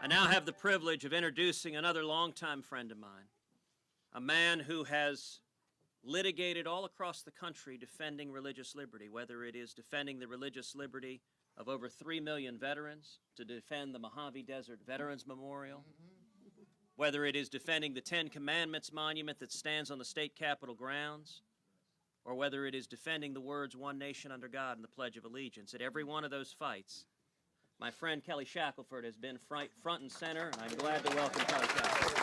I now have the privilege of introducing another longtime friend of mine, a man who has litigated all across the country defending religious liberty, whether it is defending the religious liberty of over 3 million veterans, to defend the Mojave Desert Veterans Memorial, whether it is defending the Ten Commandments monument that stands on the state capitol grounds, or whether it is defending the words "One Nation under God" in the Pledge of Allegiance. At every one of those fights, my friend Kelly Shackelford has been front and center, and I'm glad to welcome Kelly Shackelford.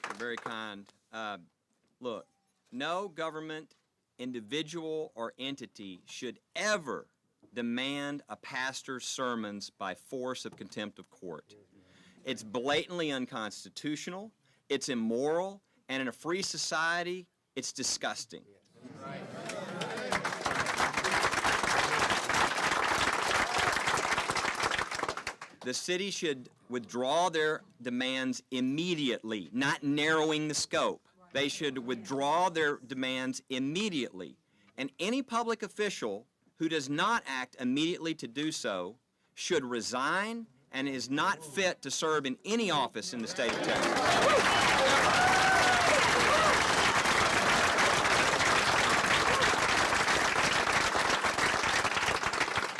You're very kind. Look, no government, individual, or entity should ever demand a pastor's sermons by force of contempt of court. It's blatantly unconstitutional, it's immoral, and in a free society, it's disgusting. The city should withdraw their demands immediately, not narrowing the scope. They should withdraw their demands immediately. And any public official who does not act immediately to do so should resign and is not fit to serve in any office in the state of Texas.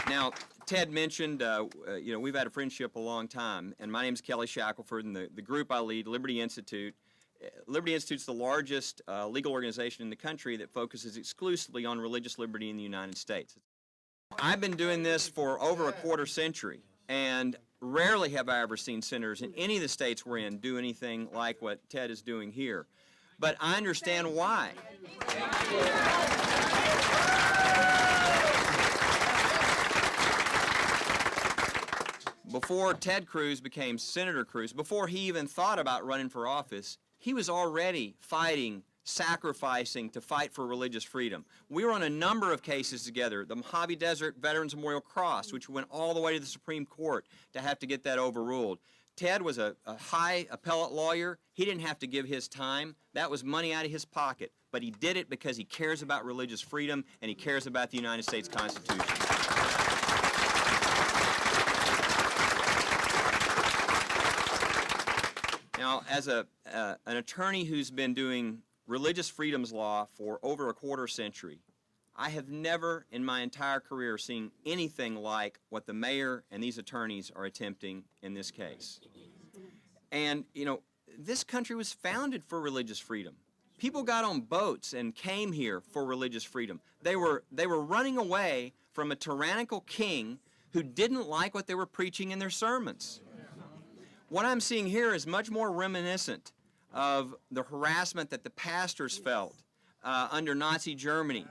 Now, Ted mentioned, we've had a friendship a long time, and my name is Kelly Shackelford, and the group I lead, Liberty Institute. Liberty Institute's the largest legal organization in the country that focuses exclusively on religious liberty in the United States. I've been doing this for over a quarter century, and rarely have I ever seen senators in any of the states we're in do anything like what Ted is doing here. But I understand why. Before Ted Cruz became Senator Cruz, before he even thought about running for office, he was already fighting, sacrificing to fight for religious freedom. We were on a number of cases together. The Mojave Desert Veterans Memorial Cross, which went all the way to the Supreme Court to have to get that overruled. Ted was a high appellate lawyer. He didn't have to give his time. That was money out of his pocket. But he did it because he cares about religious freedom and he cares about the United States Constitution. Now, as an attorney who's been doing religious freedoms law for over a quarter century, I have never in my entire career seen anything like what the mayor and these attorneys are attempting in this case. And, this country was founded for religious freedom. People got on boats and came here for religious freedom. They were running away from a tyrannical king who didn't like what they were preaching in their sermons. What I'm seeing here is much more reminiscent of the harassment that the pastors felt under Nazi Germany.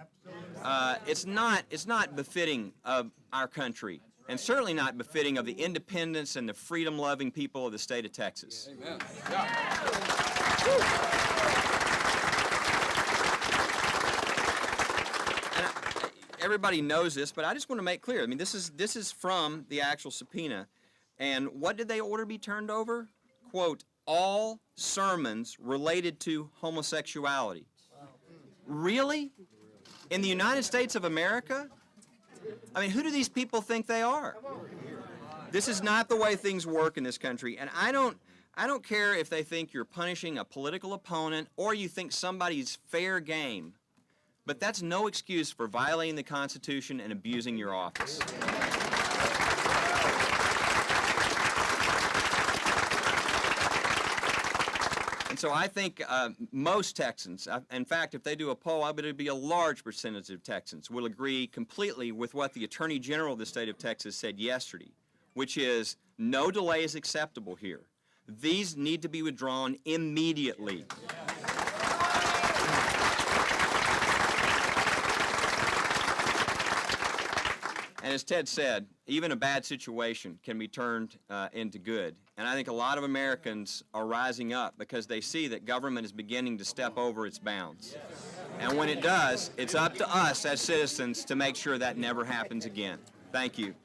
It's not befitting of our country, and certainly not befitting of the independence and the freedom-loving people of the state of Texas. Amen. And everybody knows this, but I just want to make clear. I mean, this is from the actual subpoena. And what did they order be turned over? Quote, all sermons related to homosexuality. Really? In the United States of America? I mean, who do these people think they are? This is not the way things work in this country. And I don't care if they think you're punishing a political opponent or you think somebody's fair game, but that's no excuse for violating the Constitution and abusing your office. And so I think most Texans, in fact, if they do a poll, I bet it'd be a large percentage of Texans will agree completely with what the Attorney General of the state of Texas said yesterday, which is no delay is acceptable here. These need to be withdrawn immediately. And as Ted said, even a bad situation can be turned into good. And I think a lot of Americans are rising up because they see that government is beginning to step over its bounds. And when it does, it's up to us as citizens to make sure that never happens again. Thank you.